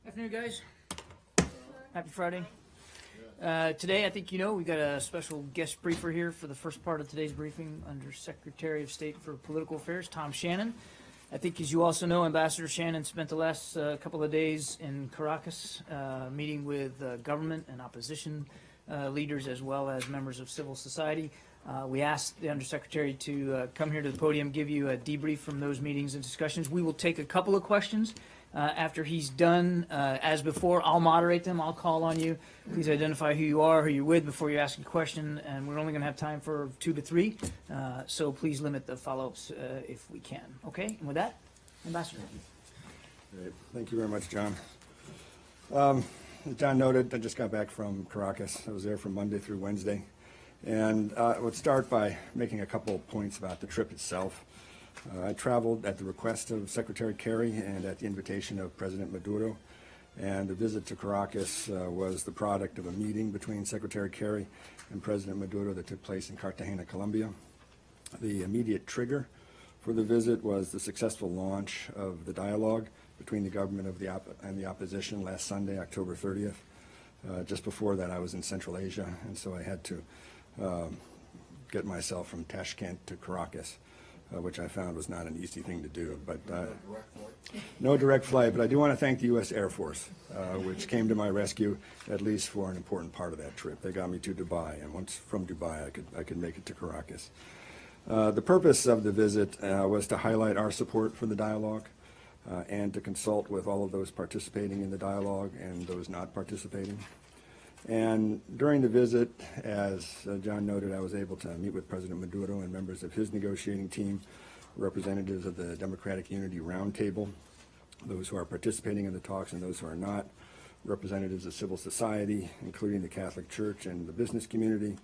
Afternoon, guys. Happy Friday. Today, I think you know, we've got a special guest briefer here for the first part of today's briefing under Secretary of State for Political Affairs, Tom Shannon. I think, as you also know, Ambassador Shannon spent the last couple of days in Caracas meeting with government and opposition leaders as well as members of civil society. We asked the Undersecretary to come here to the podium, give you a debrief from those meetings and discussions. We will take a couple of questions. After he's done, as before, I'll moderate them. I'll call on you. Please identify who you are, who you're with before you ask a question, and we're only going to have time for 2 to 3. So please limit the follow-ups if we can. Okay? And with that, Ambassador. Great. Thank you very much, John. As John noted, I just got back from Caracas. I was there from Monday through Wednesday. And I would start by making a couple of points about the trip itself. I traveled at the request of Secretary Kerry and at the invitation of President Maduro. And the visit to Caracas was the product of a meeting between Secretary Kerry and President Maduro that took place in Cartagena, Colombia. The immediate trigger for the visit was the successful launch of the dialogue between the government and the opposition last Sunday, October 30th. Just before that, I was in Central Asia, and so I had to get myself from Tashkent to Caracas. Which I found was not an easy thing to do, but no direct flight. But I do want to thank the U.S. Air Force, which came to my rescue at least for an important part of that trip. They got me to Dubai, and once from Dubai, I could make it to Caracas. The purpose of the visit was to highlight our support for the dialogue and to consult with all of those participating in the dialogue and those not participating. And during the visit, as John noted, I was able to meet with President Maduro and members of his negotiating team, representatives of the Democratic Unity Roundtable, those who are participating in the talks and those who are not, representatives of civil society, including the Catholic Church and the business community,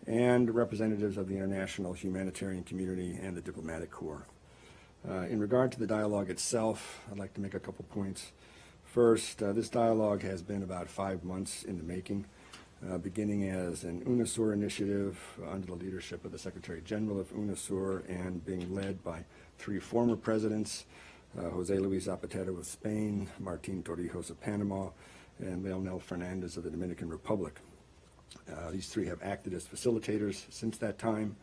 and representatives of the international humanitarian community and the diplomatic corps. In regard to the dialogue itself, I'd like to make a couple points. First, this dialogue has been about 5 months in the making, beginning as an UNASUR initiative under the leadership of the Secretary General of UNASUR and being led by 3 former presidents, Jose Luis Zapatero of Spain, Martin Torrijos of Panama, and Leonel Fernandez of the Dominican Republic. These 3 have acted as facilitators since that time,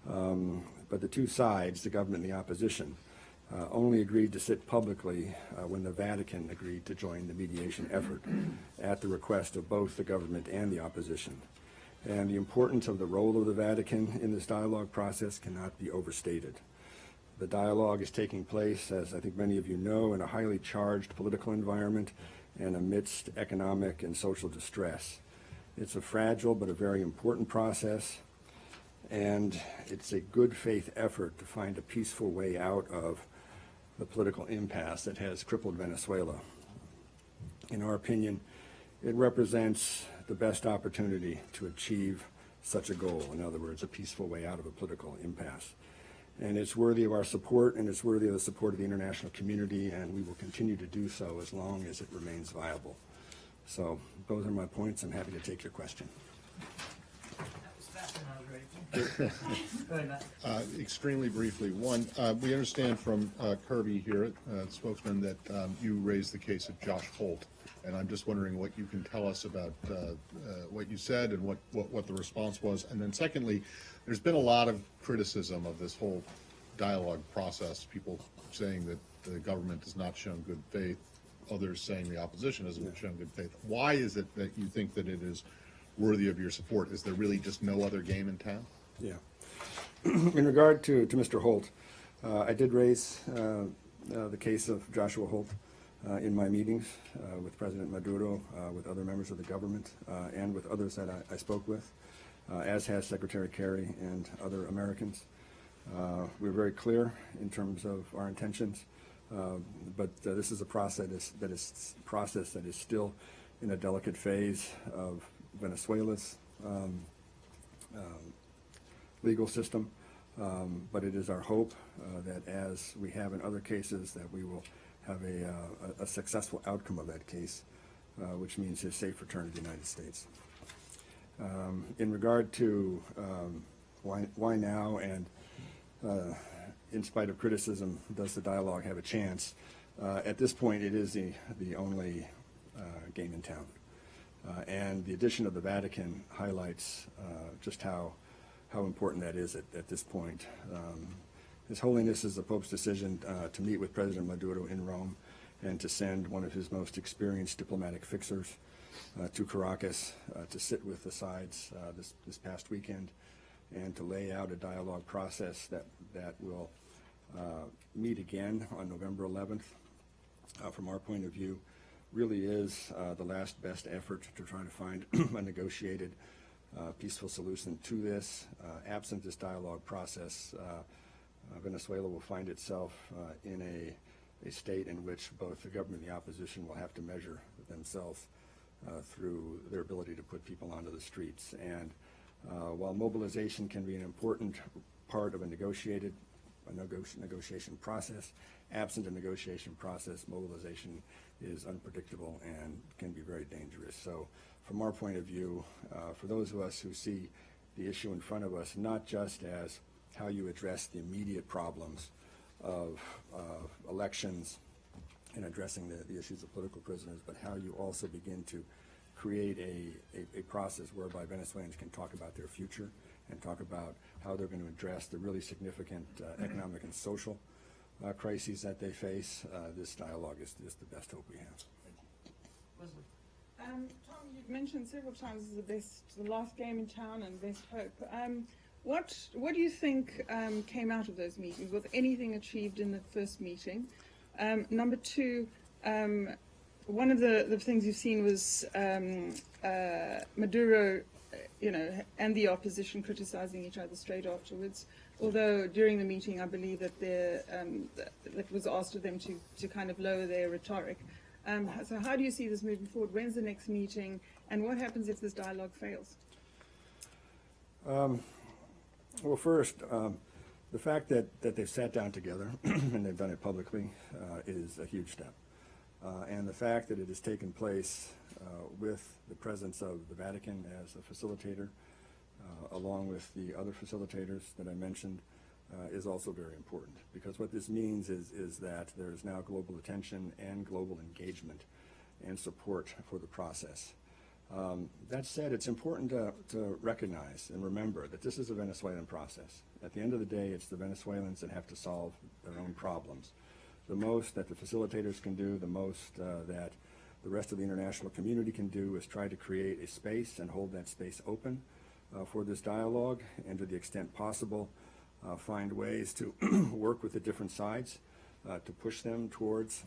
but the 2 sides, the government and the opposition, only agreed to sit publicly when the Vatican agreed to join the mediation effort at the request of both the government and the opposition. And the importance of the role of the Vatican in this dialogue process cannot be overstated. The dialogue is taking place, as I think many of you know, in a highly charged political environment and amidst economic and social distress. It's a fragile but a very important process, and it's a good faith effort to find a peaceful way out of the political impasse that has crippled Venezuela. In our opinion, it represents the best opportunity to achieve such a goal. In other words, a peaceful way out of a political impasse. And it's worthy of our support, and it's worthy of the support of the international community, and we will continue to do so as long as it remains viable. So those are my points. I'm happy to take your question. Go ahead, Matt. Extremely briefly. One, we understand from Kirby here, spokesman, that you raised the case of Josh Holt, and I'm just wondering what you can tell us about what you said and what the response was. And then secondly, there's been a lot of criticism of this whole dialogue process, people saying that the government has not shown good faith, others saying the opposition hasn't shown good faith. Why is it that you think that it is worthy of your support? Is there really just no other game in town? Yeah. In regard to Mr. Holt, I did raise the case of Joshua Holt in my meetings with President Maduro, with other members of the government, and with others that I spoke with, as has Secretary Kerry and other Americans. We're very clear in terms of our intentions, but this is a process that is still in a delicate phase of Venezuela's legal system, but it is our hope that, as we have in other cases, that we will have a successful outcome of that case, which means his safe return to the United States. In regard to why now, and in spite of criticism, does the dialogue have a chance? At this point, it is the only game in town. And the addition of the Vatican highlights just how important that is at this point. His Holiness is the Pope's decision to meet with President Maduro in Rome and to send one of his most experienced diplomatic fixers to Caracas to sit with the sides this past weekend and to lay out a dialogue process that will meet again on November 11th. From our point of view, really is the last best effort to try to find a negotiated peaceful solution to this. Absent this dialogue process, Venezuela will find itself in a state in which both the government and the opposition will have to measure themselves through their ability to put people onto the streets. And while mobilization can be an important part of a negotiation process, absent a negotiation process, mobilization is unpredictable and can be very dangerous. So from our point of view, for those of us who see the issue in front of us, not just as how you address the immediate problems of elections and addressing the issues of political prisoners, but how you also begin to create a process whereby Venezuelans can talk about their future and talk about how they're going to address the really significant economic and social crises that they face. This dialogue is the best hope we have. Leslie. Tom, you've mentioned several times the last game in town and best hope. What do you think came out of those meetings? Was anything achieved in the first meeting? Number two, one of the things you've seen was Maduro, and the opposition criticizing each other straight afterwards. Although during the meeting, I believe that that was asked of them to kind of lower their rhetoric. So how do you see this moving forward? When's the next meeting? And what happens if this dialogue fails? Well, first, the fact that they've sat down together and they've done it publicly is a huge step. And the fact that it has taken place with the presence of the Vatican as a facilitator, along with the other facilitators that I mentioned, is also very important. Because what this means is that there is now global attention and global engagement and support for the process. That said, it's important to recognize and remember that this is a Venezuelan process. At the end of the day, it's the Venezuelans that have to solve their own problems. The most that the facilitators can do, the most that the rest of the international community can do is try to create a space and hold that space open for this dialogue, and to the extent possible, find ways to work with the different sides to push them towards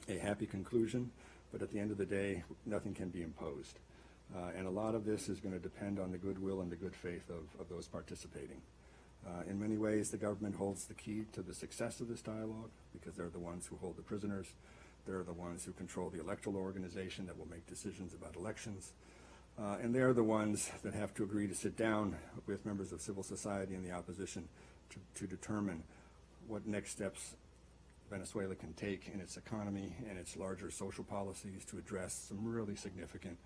a happy conclusion. But at the end of the day, nothing can be imposed. And a lot of this is going to depend on the goodwill and the good faith of those participating. In many ways, the government holds the key to the success of this dialogue because they're the ones who hold the prisoners. They're the ones who control the electoral organization that will make decisions about elections. And they're the ones that have to agree to sit down with members of civil society and the opposition to determine what next steps Venezuela can take in its economy and its larger social policies to address some really significant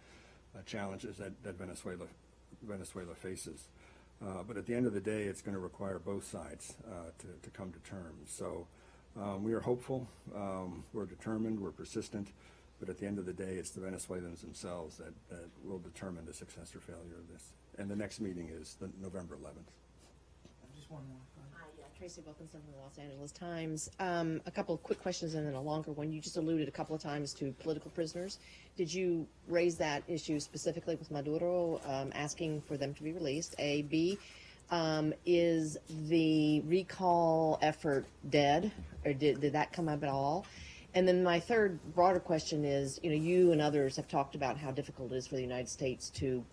challenges that Venezuela faces. But at the end of the day, it's going to require both sides to come to terms. So we are hopeful, we're determined, we're persistent, but at the end of the day, it's the Venezuelans themselves that will determine the success or failure of this. And the next meeting is the November 11th. Just one more. Hi, Tracy Wilkinson from the Los Angeles Times. A couple of quick questions and then a longer one. You just alluded a couple of times to political prisoners. Did you raise that issue specifically with Maduro, asking for them to be released? A. B, is the recall effort dead, or did that come up at all? And then my third broader question is, you and others have talked about how difficult it is for the United States to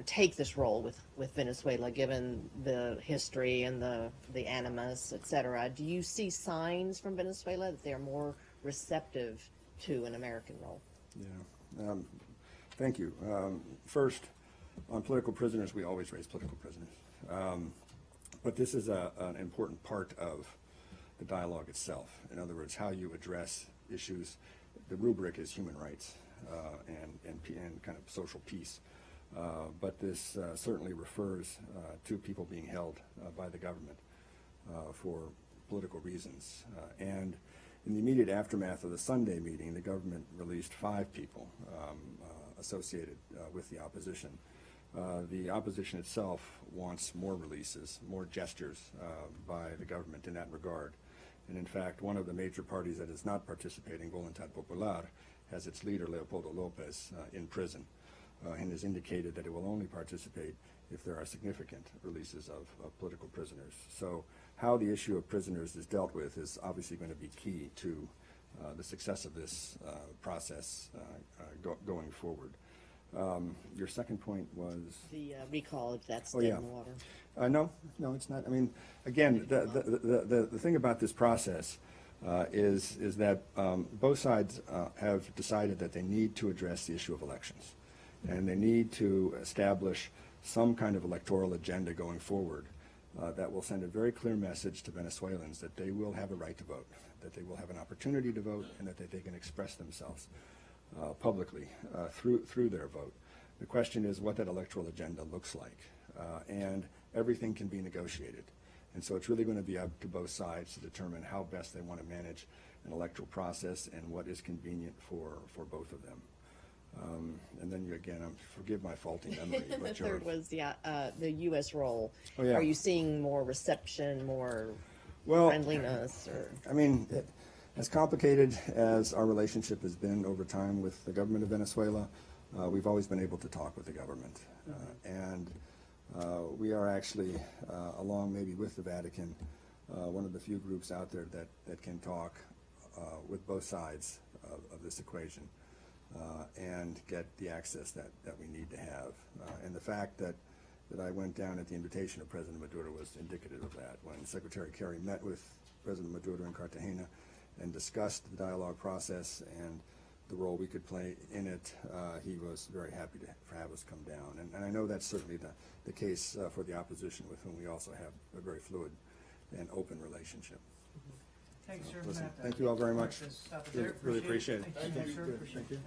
take this role with Venezuela, given the history and the animus, et cetera. Do you see signs from Venezuela that they're more receptive to an American role? Yeah, thank you. First, on political prisoners, we always raise political prisoners. But this is an important part of the dialogue itself. In other words, how you address issues. The rubric is human rights and kind of social peace. But this certainly refers to people being held by the government for political reasons. And In the immediate aftermath of the Sunday meeting, the government released 5 people associated with the opposition. The opposition itself wants more releases, more gestures by the government in that regard. And in fact, one of the major parties that is not participating, Voluntad Popular, has its leader, Leopoldo Lopez, in prison and has indicated that it will only participate if there are significant releases of political prisoners. So how the issue of prisoners is dealt with is obviously going to be key to the success of this process going forward. Your second point was? The recall, if that's Oh, dead yeah. in the water. No, it's not. I mean, again, the thing about this process is that both sides have decided that they need to address the issue of elections, and they need to establish some kind of electoral agenda going forward that will send a very clear message to Venezuelans that they will have a right to vote, that they will have an opportunity to vote, and that they can express themselves publicly through their vote. The question is what that electoral agenda looks like, and everything can be negotiated. And so it's really going to be up to both sides to determine how best they want to manage an electoral process and what is convenient for both of them. And then forgive my faulty memory. The but third was the U.S. role. Oh, yeah. Are you seeing more reception, more Well, friendliness? Or I mean, as complicated as our relationship has been over time with the government of Venezuela, we've always been able to talk with the government. And we are actually, along maybe with the Vatican, one of the few groups out there that can talk with both sides of this equation and get the access that we need to have. And the fact that I went down at the invitation of President Maduro was indicative of that. When Secretary Kerry met with President Maduro in Cartagena and discussed the dialogue process and the role we could play in it, he was very happy to have us come down. And I know that's certainly the case for the opposition, with whom we also have a very fluid and open relationship. Thank you, sir. Listen, thank you all very much. Stop it Really there. appreciate it. Thank you, sir. Appreciate it. Thank you.